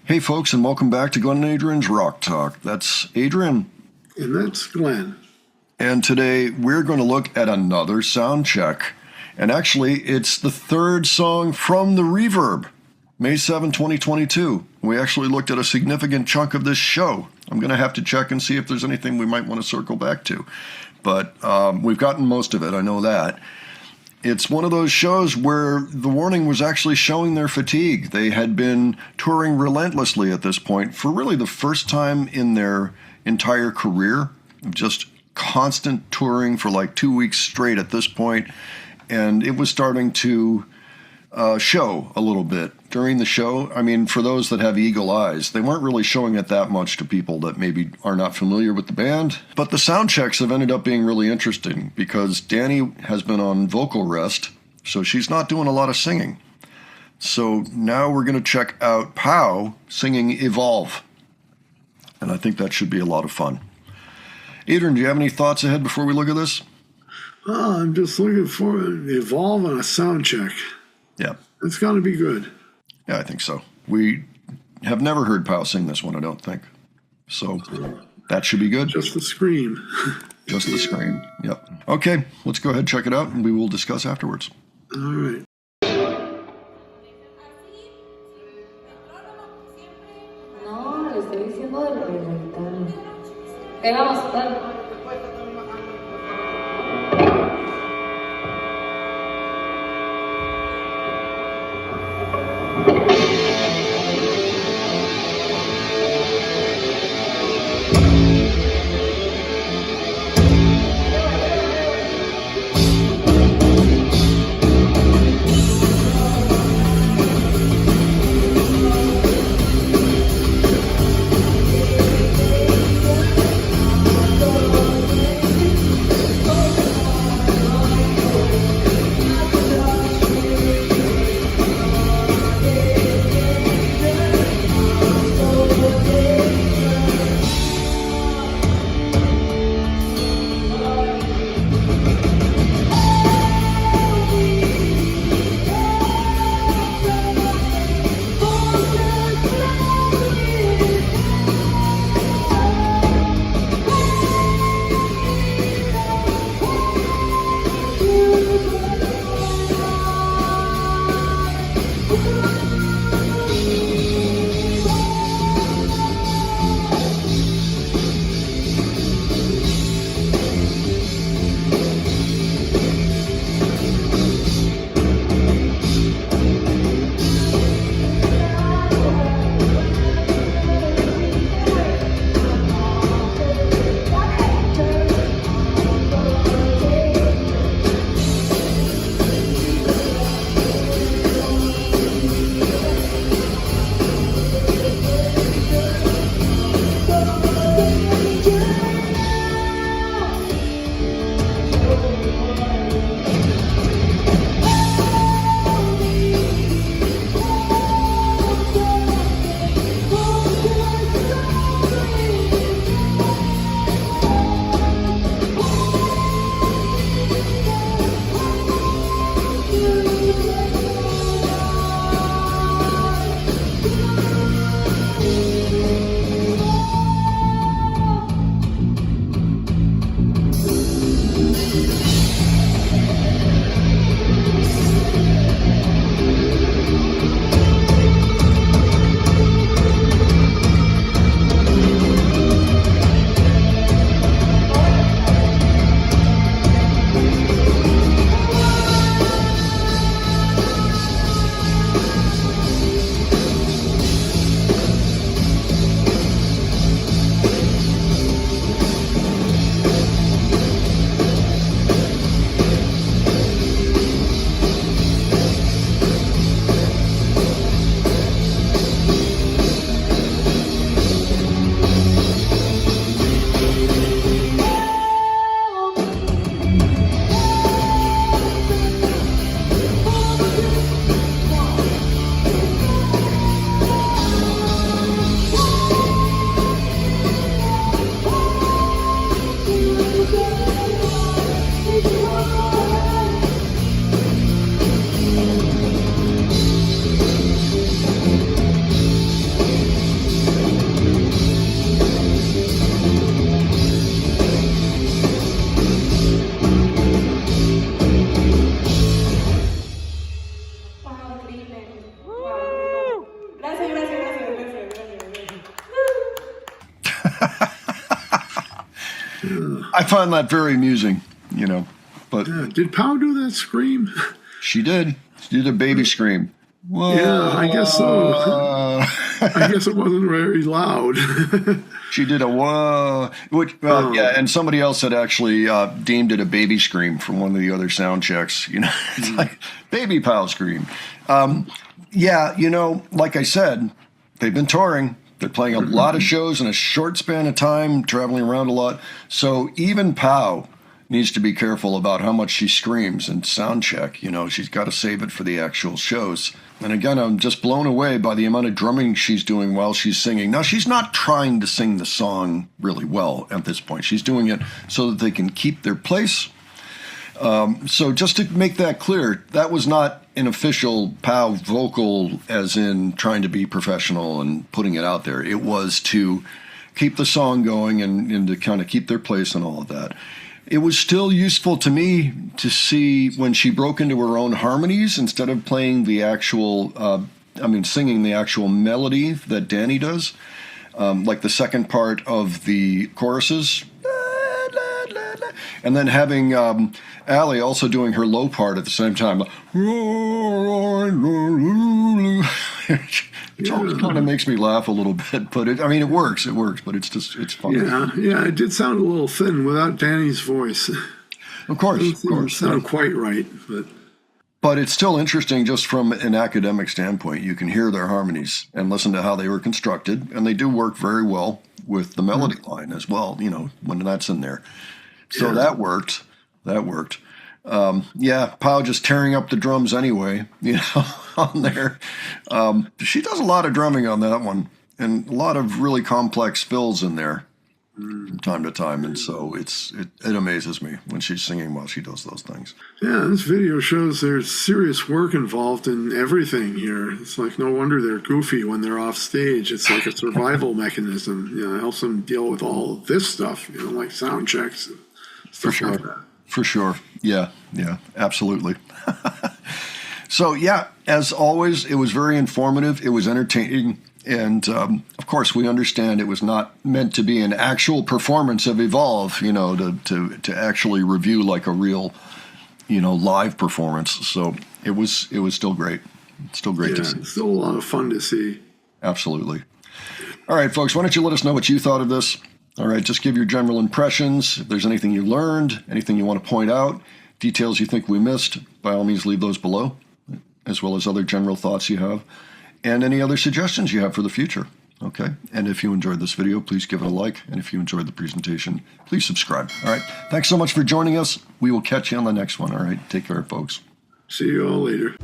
Hey folks, and welcome back to Glenn and Adrian's Rock Talk. That's Adrian. And that's Glenn. And today we're going to look at another sound check. And actually, it's the third song from the Reverb, May 7, 2022. We actually looked at a significant chunk of this show. I'm going to have to check and see if there's anything we might want to circle back to. But we've gotten most of it, I know that. It's one of those shows where the Warning was actually showing their fatigue. They had been touring relentlessly at this point for really the first time in their entire career, just constant touring for like 2 weeks straight at this point, and it was starting to show a little bit during the show. I mean, for those that have eagle eyes, they weren't really showing it that much to people that maybe are not familiar with the band. But the sound checks have ended up being really interesting because Danny has been on vocal rest, so she's not doing a lot of singing. So now we're going to check out Pau singing Evolve, and I think that should be a lot of fun. Adrian, do you have any thoughts ahead before we look at this? I'm just looking for Evolve on a sound check. Yeah. It's going to be good. Yeah, I think so. We have never heard Pau sing this one, I don't think. So that should be good. Just the scream. Just the scream. Yep. Okay, let's go ahead and check it out, and we will discuss afterwards. All right. No, le estoy diciendo de lo de la guitarra. ¿Qué vamos a hacer? I find that very amusing, but Yeah. Did Pow do that scream? she did. She did a baby scream. Whoa. Yeah, I guess so. I guess it wasn't very loud. She did a whoa, which, yeah, and somebody else had actually deemed it a baby scream from one of the other sound checks. It's like baby Pow scream. Yeah, like I said, they've been touring. They're playing a lot of shows in a short span of time, traveling around a lot. So even Pow needs to be careful about how much she screams in sound check. She's got to save it for the actual shows. And again, I'm just blown away by the amount of drumming she's doing while she's singing. Now, she's not trying to sing the song really well at this point. She's doing it so that they can keep their place. So just to make that clear, that was not an official Pow vocal as in trying to be professional and putting it out there. It was to keep the song going and to kind of keep their place and all of that. It was still useful to me to see when she broke into her own harmonies instead of playing the actual, singing the actual melody that Danny does, like the second part of the choruses. And then having Allie also doing her low part at the same time. It always kind of makes me laugh a little bit, but it works, but it's fun. Yeah, it did sound a little thin without Danny's voice. Of course. It sounded quite right, but it's still interesting just from an academic standpoint. You can hear their harmonies and listen to how they were constructed, and they do work very well with the melody line as well, when that's in there. So that worked. Pow just tearing up the drums anyway, on there. She does a lot of drumming on that one and a lot of really complex fills in there from time to time. And so it amazes me when she's singing while she does those things. Yeah, this video shows there's serious work involved in everything here. It's like no wonder they're goofy when they're off stage. It's like a survival mechanism. It helps them deal with all of this stuff, like sound checks and stuff like that. For sure. Yeah, absolutely. So, as always, it was very informative. It was entertaining. And, of course, we understand it was not meant to be an actual performance of Evolve, to actually review like a real, live performance. So it was still great. Still great to see. Still a lot of fun to see. Absolutely. All right, folks, why don't you let us know what you thought of this? All right, just give your general impressions. If there's anything you learned, anything you want to point out, details you think we missed, by all means, leave those below, as well as other general thoughts you have, and any other suggestions you have for the future. Okay, and if you enjoyed this video, please give it a like, and if you enjoyed the presentation, please subscribe. All right, thanks so much for joining us. We will catch you on the next one. All right, take care, folks. See you all later.